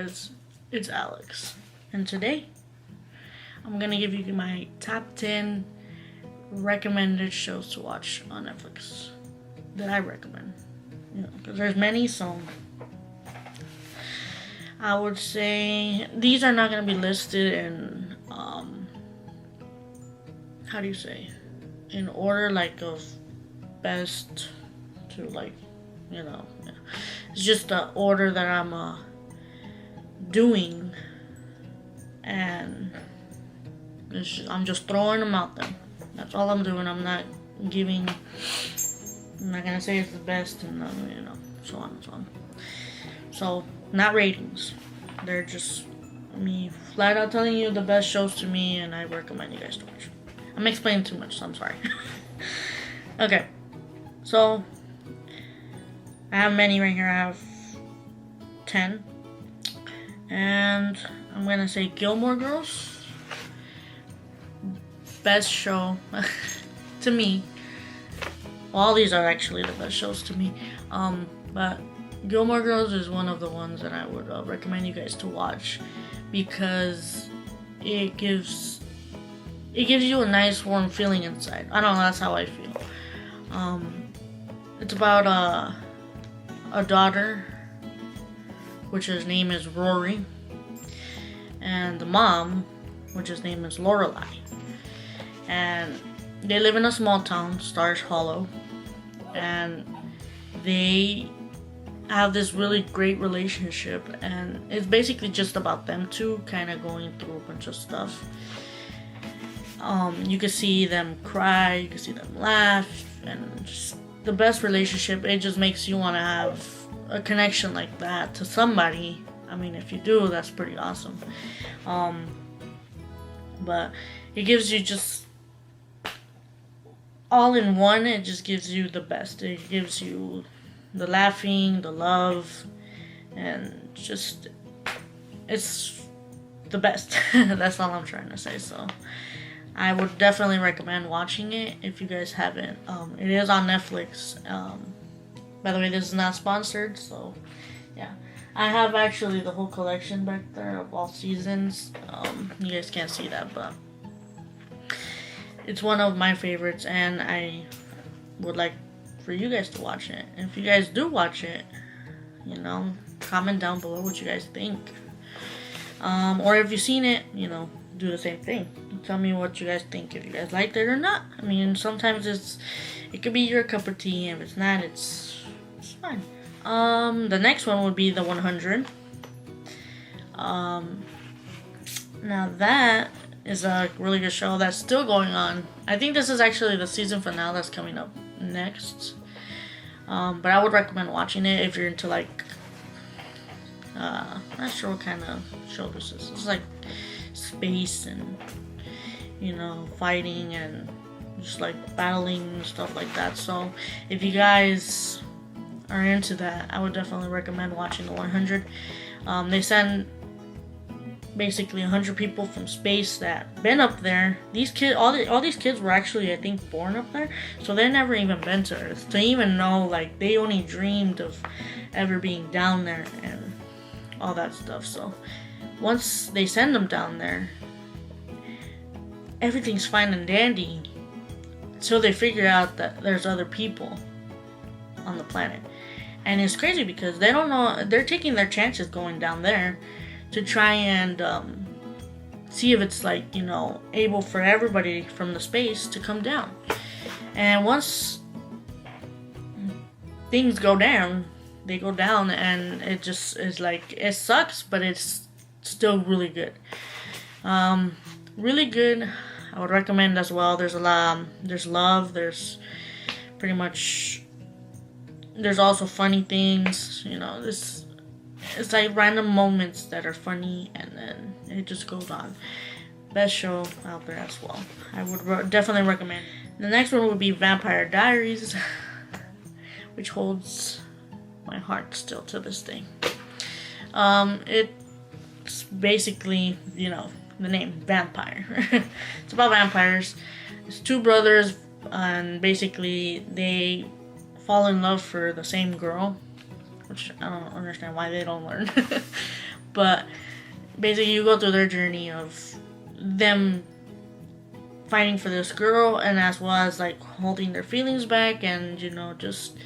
guys, it's Alex, and today I'm gonna give you my top 10 recommended shows to watch on Netflix that I recommend. Because there's many, so I would say these are not gonna be listed in how do you say, in order like of best to like, yeah. It's just the order that I'm doing, and I'm just throwing them out there. That's all I'm doing. I'm not gonna say it's the best, and so on and so on. So, not ratings. They're just me flat out telling you the best shows to me, and I recommend you guys to watch. I'm explaining too much, so I'm sorry. Okay, so I have many right here. I have 10, and I'm gonna say Gilmore Girls, best show to me. All these are actually the best shows to me, but Gilmore Girls is one of the ones that I would recommend you guys to watch, because it gives you a nice warm feeling inside. I don't know, that's how I feel. It's about a daughter, which his name is Rory, and the mom, which his name is Lorelai, and they live in a small town, Stars Hollow, and they have this really great relationship, and it's basically just about them two kind of going through a bunch of stuff. You can see them cry, you can see them laugh, and just the best relationship. It just makes you want to have a connection like that to somebody. I mean, if you do, that's pretty awesome. But it gives you just all in one. It just gives you the best. It gives you the laughing, the love, and just it's the best. That's all I'm trying to say. So I would definitely recommend watching it if you guys haven't. It is on Netflix. By the way, this is not sponsored, so yeah. I have actually the whole collection back there of all seasons. You guys can't see that, but it's one of my favorites, and I would like for you guys to watch it. And if you guys do watch it, comment down below what you guys think. Or if you've seen it, do the same thing. Tell me what you guys think, if you guys liked it or not. I mean, sometimes it could be your cup of tea, and if it's not, it's fine. The next one would be the 100. Now that is a really good show that's still going on. I think this is actually the season finale that's coming up next. But I would recommend watching it if you're into like, not sure what kind of show this is. It's like space and fighting and just like battling and stuff like that. So if you guys are into that, I would definitely recommend watching the 100. They send basically 100 people from space that been up there. These kids, all these kids were actually, I think, born up there, so they never even been to Earth to even know. Like, they only dreamed of ever being down there and all that stuff. So once they send them down there, everything's fine and dandy. So they figure out that there's other people on the planet, and it's crazy because they don't know. They're taking their chances going down there to try and see if it's like, able for everybody from the space to come down. And once things go down, they go down, and it just is like, it sucks, but it's still really good. Really good. I would recommend as well. There's a lot. There's love. There's pretty much. There's also funny things. It's like random moments that are funny, and then it just goes on. Best show out there as well. I would definitely recommend. The next one would be Vampire Diaries, which holds my heart still to this day. It's basically, the name, vampire. It's about vampires. It's two brothers, and basically they fall in love for the same girl, which I don't understand why they don't learn. But basically, you go through their journey of them fighting for this girl, and as well as like holding their feelings back, and just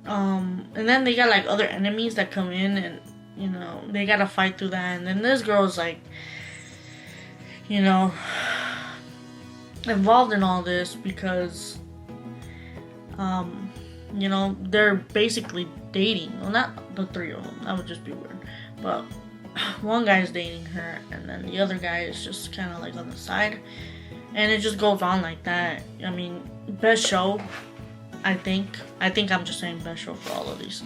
and then they got like other enemies that come in, and they gotta fight through that. And then this girl's like involved in all this because they're basically dating. Well, not the three of them, that would just be weird, but one guy's dating her, and then the other guy is just kind of like on the side, and it just goes on like that. I mean, best show, I think I'm just saying best show for all of these,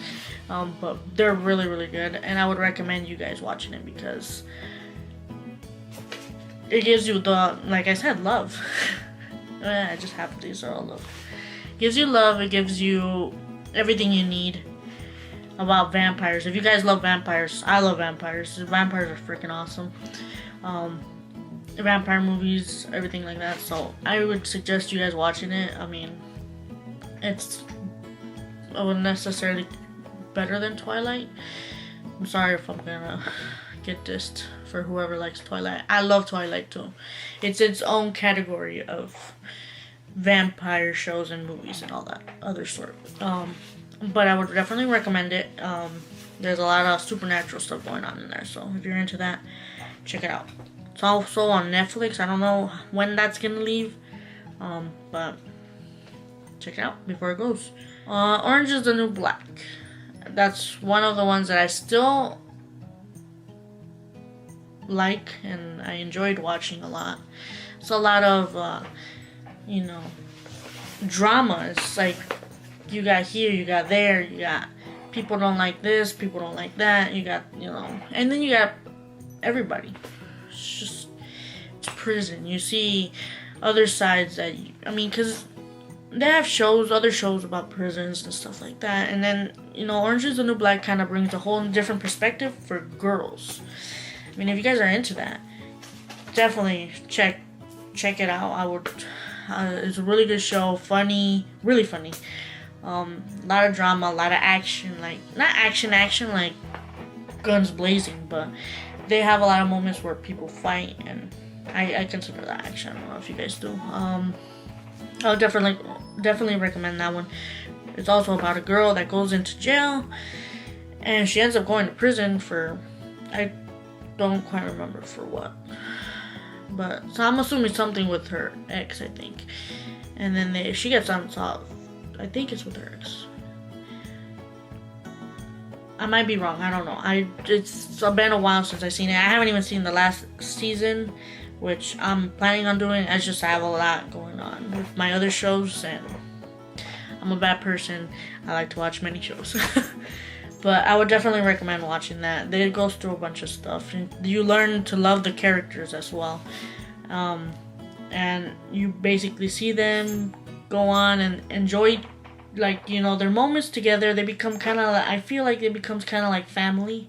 but they're really, really good, and I would recommend you guys watching it because it gives you the, like I said, love. I just have these are all love. It gives you love. It gives you everything you need about vampires. If you guys love vampires, I love vampires. Vampires are freaking awesome. Vampire movies, everything like that. So I would suggest you guys watching it. I mean, it's unnecessarily better than Twilight. I'm sorry if I'm gonna get dissed for whoever likes Twilight. I love Twilight too. It's its own category of vampire shows and movies and all that other sort. But I would definitely recommend it. There's a lot of supernatural stuff going on in there, so if you're into that, check it out. It's also on Netflix. I don't know when that's gonna leave, but check it out before it goes. Orange is the New Black. That's one of the ones that I still like and I enjoyed watching a lot. It's a lot of drama. It's like you got here, you got there, you got people don't like this, people don't like that, you got and then you got everybody. It's prison. You see other sides that because they have other shows about prisons and stuff like that, and then Orange is the New Black kind of brings a whole different perspective for girls. I mean, if you guys are into that, definitely check it out. I would. It's a really good show, funny, really funny. A lot of drama, a lot of action, like not action like guns blazing, but they have a lot of moments where people fight, and I consider that action. I don't know if you guys do. I would definitely recommend that one. It's also about a girl that goes into jail, and she ends up going to prison for, I don't quite remember for what, but so I'm assuming something with her ex, I think. And then she gets out. I think it's with her ex. I might be wrong. I don't know. It's been a while since I've seen it. I haven't even seen the last season, which I'm planning on doing. I have a lot going on with my other shows, and I'm a bad person. I like to watch many shows. But I would definitely recommend watching that. It goes through a bunch of stuff, and you learn to love the characters as well. And you basically see them go on and enjoy, their moments together. They become kind of, I feel like it becomes kind of like family.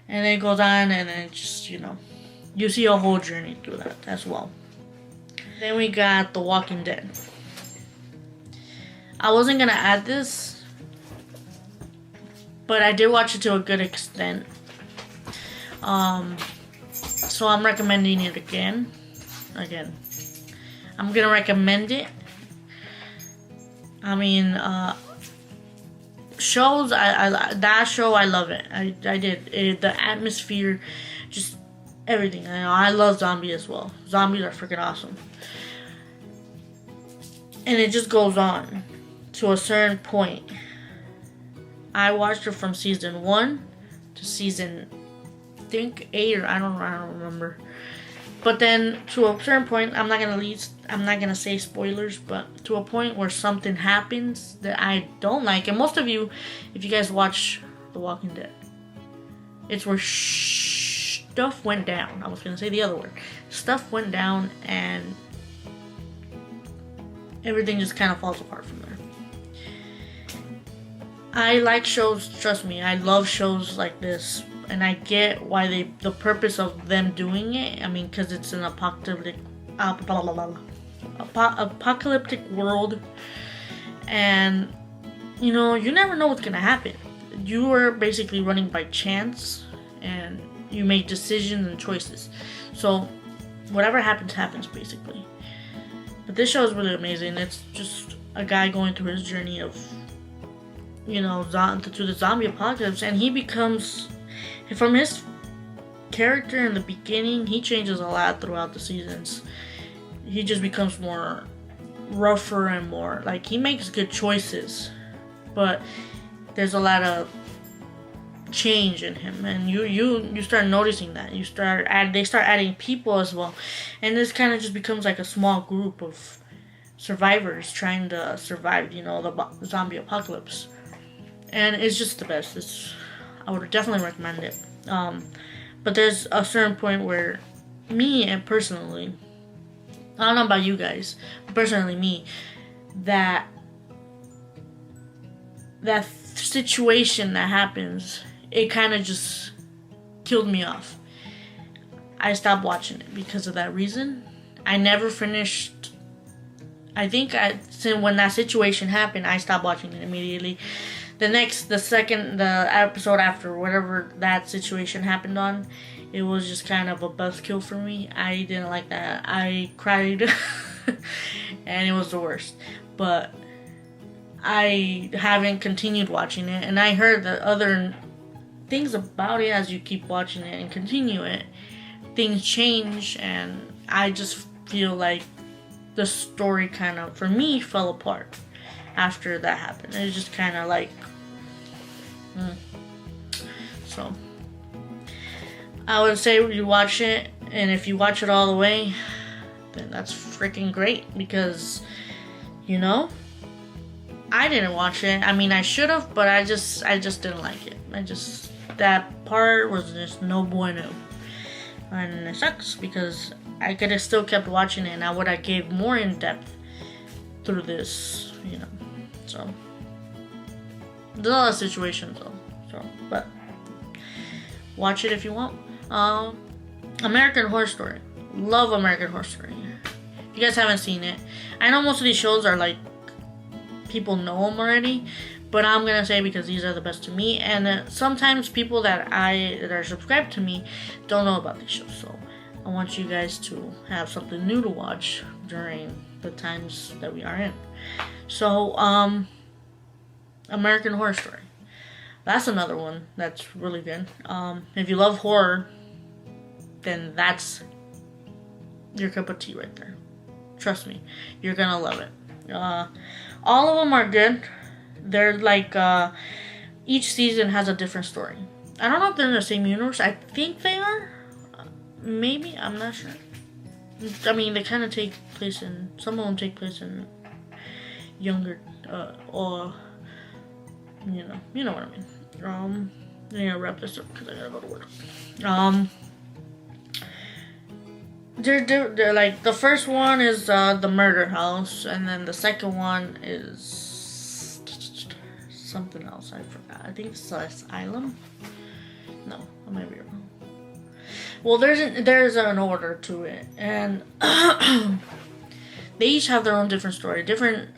And then it goes on, and then it just, you see a whole journey through that as well. Then we got The Walking Dead. I wasn't going to add this, but I did watch it to a good extent. So I'm recommending it again. I'm going to recommend it. I mean, shows, that show, I love it. I did. The atmosphere, just everything. I love zombie as well. Zombies are freaking awesome. And it just goes on to a certain point. I watched it from season 1 to season, I think 8 or I don't remember. But then to a certain point, I'm not gonna say spoilers, but to a point where something happens that I don't like. And most of you, if you guys watch The Walking Dead, it's where stuff went down. I was gonna say the other word. Stuff went down, and everything just kind of falls apart from there. I like shows, trust me, I love shows like this, and I get why the purpose of them doing it. I mean, because it's an apocalyptic world, and you never know what's gonna happen. you are basically running by chance, and you make decisions and choices. So whatever happens basically. But this show is really amazing. It's just a guy going through his journey of, through the zombie apocalypse, and he becomes, from his character in the beginning, he changes a lot throughout the seasons. He just becomes more rougher and more, like, he makes good choices, but there's a lot of change in him, and you start noticing that. They start adding people as well, and this kind of just becomes like a small group of survivors trying to survive, the zombie apocalypse, and it's just the best. I would definitely recommend it. But there's a certain point where and personally, I don't know about you guys, but personally me, that situation that happens, it kind of just killed me off. I stopped watching it because of that reason. I never finished. I think when that situation happened, I stopped watching it immediately. The episode after whatever that situation happened on, it was just kind of a buzzkill for me. I didn't like that. I cried, and it was the worst. But I haven't continued watching it, and I heard that other things about it as you keep watching it and continue it, things change, and I just feel like the story kind of, for me, fell apart after that happened. It was just kind of like, So, I would say you watch it, and if you watch it all the way, then that's freaking great, because, I didn't watch it. I mean, I should have, but I just didn't like it. That part was just no bueno. And it sucks, because I could have still kept watching it, and I would have gave more in depth through this, So, there's a lot of situations though. But watch it if you want. American Horror Story. Love American Horror Story. If you guys haven't seen it, I know most of these shows are like, people know them already, but I'm gonna say because these are the best to me, and sometimes people that are subscribed to me don't know about these shows, so I want you guys to have something new to watch during the times that we are in. So, American Horror Story. That's another one that's really good. If you love horror, then that's your cup of tea right there. Trust me, you're gonna love it. All of them are good. They're like, each season has a different story. I don't know if they're in the same universe. I think they are. Maybe, I'm not sure. I mean, they kind of take place some of them take place in younger, or, you know what I mean. I'm gonna wrap this up because I gotta go to work. They're like, the first one is the murder house, and then the second one is something else. I forgot. I think it's the asylum. No, I might be wrong. Well, there's an order to it, and they each have their own different story. Different.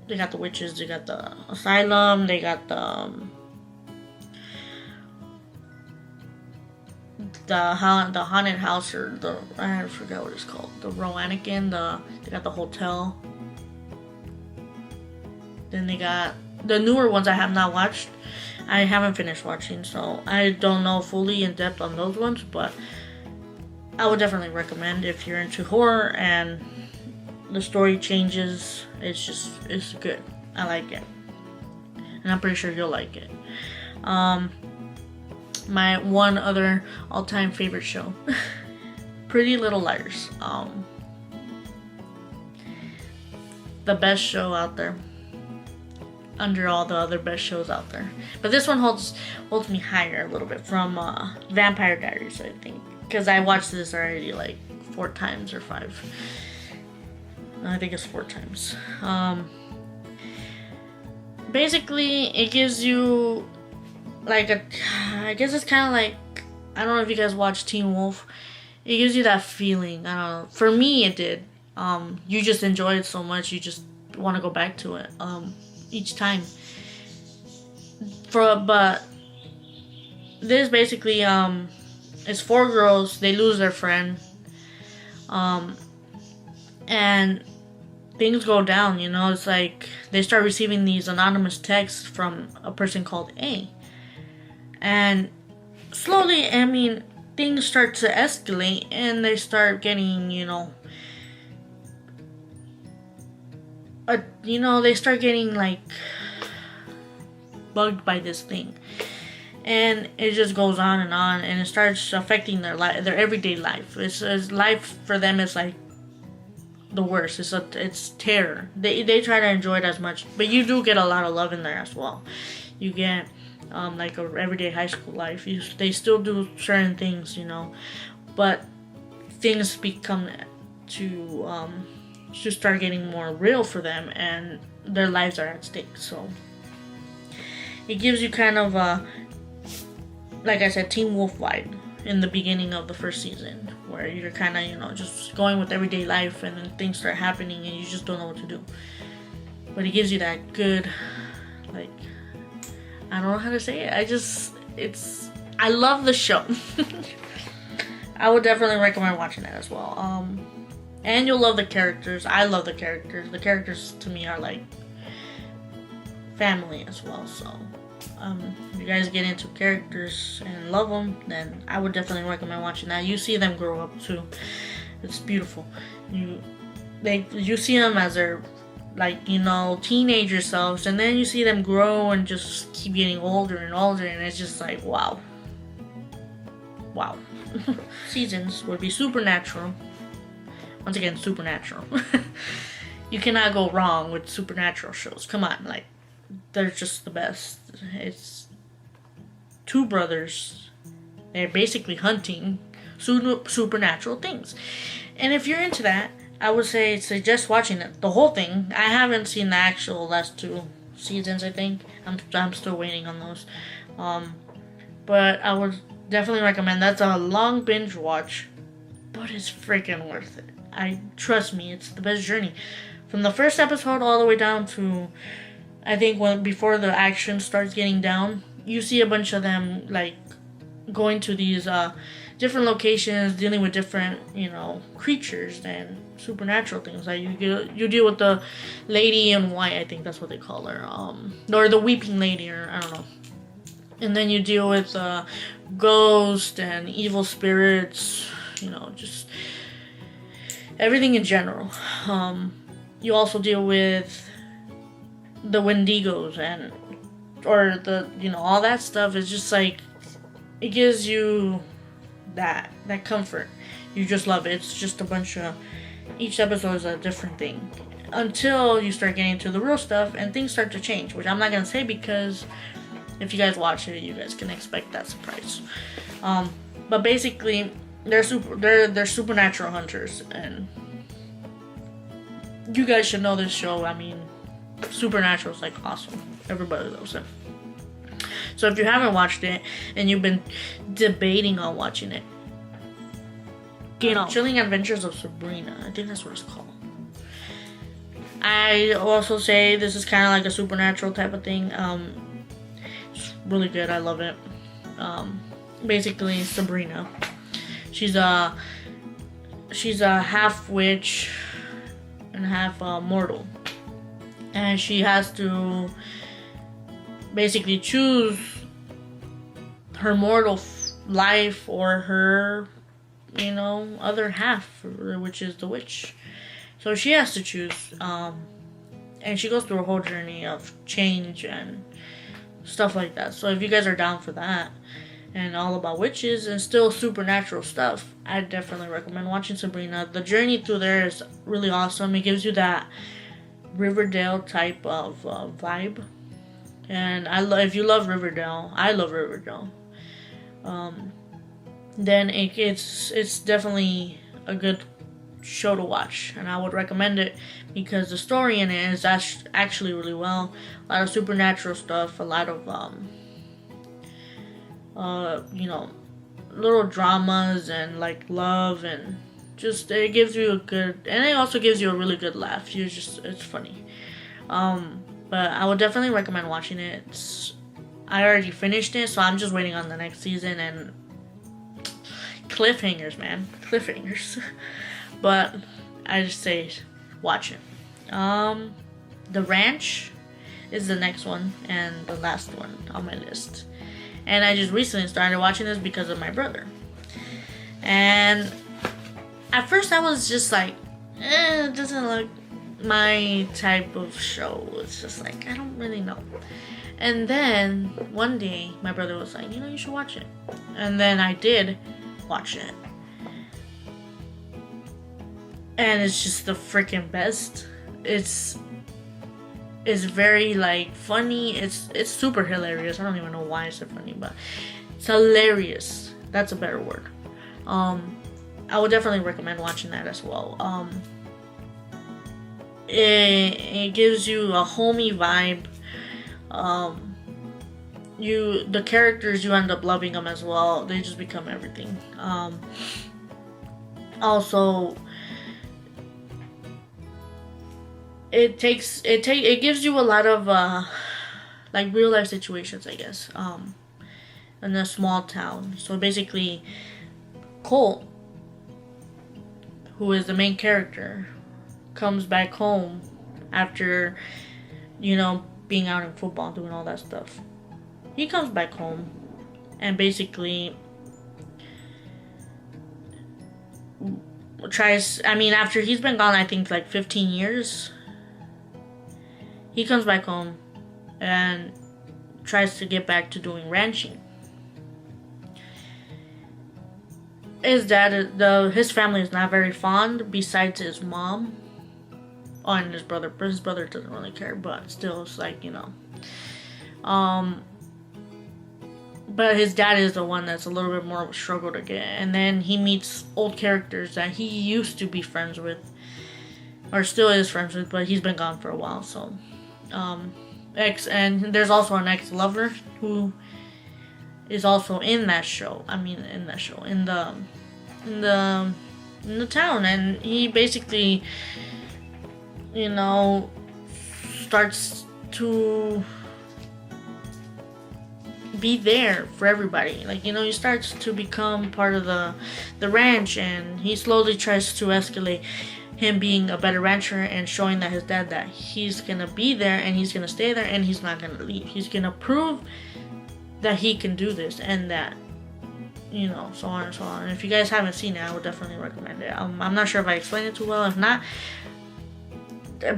They got the witches. They got the asylum. They got the haunted house, or I forgot what it's called. The Roanoke. They got the hotel. Then they got the newer ones I have not watched. I haven't finished watching, so I don't know fully in depth on those ones, but I would definitely recommend if you're into horror and the story changes. It's good. I like it, and I'm pretty sure you'll like it. My one other all-time favorite show, Pretty Little Liars. The best show out there, under all the other best shows out there. But this one holds me higher a little bit from Vampire Diaries, I think, because I watched this already like 4 times or 5. I think it's 4 times. Basically, it gives you like I guess it's kind of like, I don't know if you guys watch Teen Wolf. It gives you that feeling. I don't know. For me, it did. You just enjoy it so much, you just want to go back to it each time. but this basically it's 4 girls. They lose their friend, and things go down. It's like they start receiving these anonymous texts from a person called A, and slowly, things start to escalate, and they start getting, they start getting like bugged by this thing, and it just goes on, and it starts affecting their everyday life. It's life for them is like the worst. It's terror. They try to enjoy it as much, but you do get a lot of love in there as well. You get like a everyday high school life. They still do certain things, but things become to start getting more real for them, and their lives are at stake. So it gives you kind of like I said, Teen Wolf vibe in the beginning of the first season, where you're kind of just going with everyday life, and then things start happening, and you just don't know what to do. But it gives you that good, like, I don't know how to say it. I love the show. I would definitely recommend watching it as well. And you'll love the characters. I love the characters. The characters to me are like family as well. So, if you guys get into characters and love them, then I would definitely recommend watching that. You see them grow up too. It's beautiful. You see them as their teenager selves, and then you see them grow and just keep getting older and older, and it's just like wow. Seasons would be Supernatural. Once again, Supernatural. You cannot go wrong with Supernatural shows. Come on, they're just the best. It's 2 brothers. They're basically hunting supernatural things, and if you're into that, I would suggest watching it, the whole thing. I haven't seen the actual last 2 seasons. I think I'm still waiting on those. But I would definitely recommend. That's a long binge watch, but it's freaking worth it. Trust me, it's the best journey. From the first episode all the way down to, I think before the action starts getting down, you see a bunch of them going to these different locations, dealing with different creatures and supernatural things. Like you deal with the lady in white, I think that's what they call her, or the weeping lady, or I don't know. And then you deal with ghosts and evil spirits, just everything in general. You also deal with the Wendigos or all that stuff. Is just like, it gives you that comfort. You just love it. It's just a bunch of, each episode is a different thing until you start getting to the real stuff and things start to change, which I'm not gonna say, because if you guys watch it, you guys can expect that surprise. But basically, they're supernatural hunters, and you guys should know this show. Supernatural is awesome. Everybody loves it. So if you haven't watched it and you've been debating on watching it, Chilling Adventures of Sabrina, I think that's what it's called. I also say this is kind of like a supernatural type of thing. It's really good. I love it. Basically, Sabrina, she's a half witch and half mortal, and she has to basically choose her mortal life or her other half, which is the witch. So she has to choose, and she goes through a whole journey of change and stuff like that. So if you guys are down for that and all about witches and still supernatural stuff, I definitely recommend watching Sabrina. The journey through there is really awesome. It gives you that Riverdale type of vibe, and if you love Riverdale, I love Riverdale. Then it's definitely a good show to watch, and I would recommend it because the story in it is actually really well. A lot of supernatural stuff, a lot of little dramas and love, and just it gives you a good, and it also gives you a really good laugh. It's funny. But I would definitely recommend watching it. I already finished it, so I'm just waiting on the next season. And cliffhangers, man, cliffhangers. But I just say watch it. The Ranch is the next one and the last one on my list. And I just recently started watching this because of my brother. And at first I was just like, it doesn't look my type of show. It's just like, I don't really know. And then one day my brother was like, you should watch it. And then I did watch it. And it's just the freaking best. It's very like funny. It's super hilarious. I don't even know why it's so funny, but it's hilarious. That's a better word. I would definitely recommend watching that as well. It gives you a homey vibe. The characters, you end up loving them as well. They just become everything. Also, it gives you a lot of like real life situations, I guess, in a small town. So basically, Colt, who is the main character, comes back home after being out in football, doing all that stuff. He comes back home and basically after he's been gone, I think like 15 years, he comes back home and tries to get back to doing ranching. His family is not very fond, besides his mom. Oh, and his brother. But his brother doesn't really care, but still, it's like, But his dad is the one that's a little bit more of a struggle to get. And then he meets old characters that he used to be friends with, or still is friends with, but he's been gone for a while. So, and there's also an ex-lover who is also in the town, and he basically, starts to be there for everybody. Like, he starts to become part of the ranch, and he slowly tries to escalate him being a better rancher and showing that his dad that he's gonna be there and he's gonna stay there and he's not gonna leave. He's gonna prove that he can do this, and that, so on and so on. And if you guys haven't seen it, I would definitely recommend it. I'm not sure if I explained it too well. If not,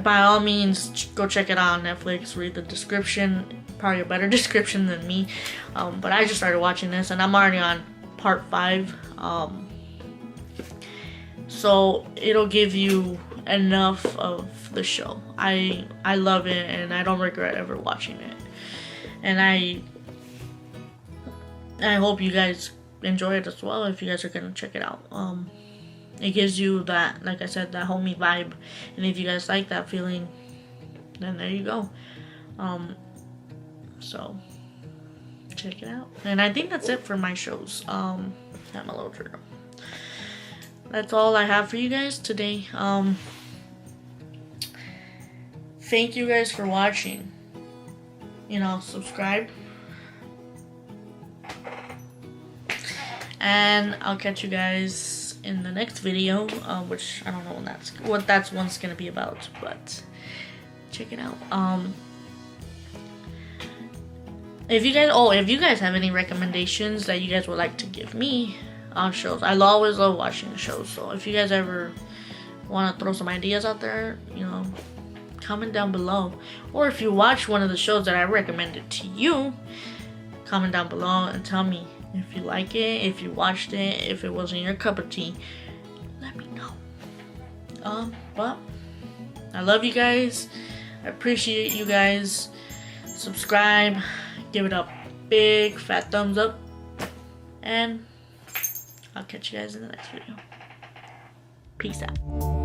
by all means, go check it out on Netflix. Read the description. Probably a better description than me. But I just started watching this, and I'm already on part 5. So it'll give you enough of the show. I love it, and I don't regret ever watching it. And I hope you guys enjoy it as well if you guys are gonna check it out. It gives you that, like I said, that homey vibe, and if you guys like that feeling, then there you go. So check it out. And I think that's it for my shows. I'm a little trigger. That's all I have for you guys today. Thank you guys for watching. Subscribe. And I'll catch you guys in the next video, which I don't know what that one's gonna be about, but check it out. If you guys have any recommendations that you guys would like to give me on shows, I always love watching shows. So if you guys ever want to throw some ideas out there, comment down below. Or if you watch one of the shows that I recommended to you, comment down below and tell me if you like it, if you watched it, if it wasn't your cup of tea. Let me know. But I love you guys. I appreciate you guys. Subscribe. Give it a big fat thumbs up. And I'll catch you guys in the next video. Peace out.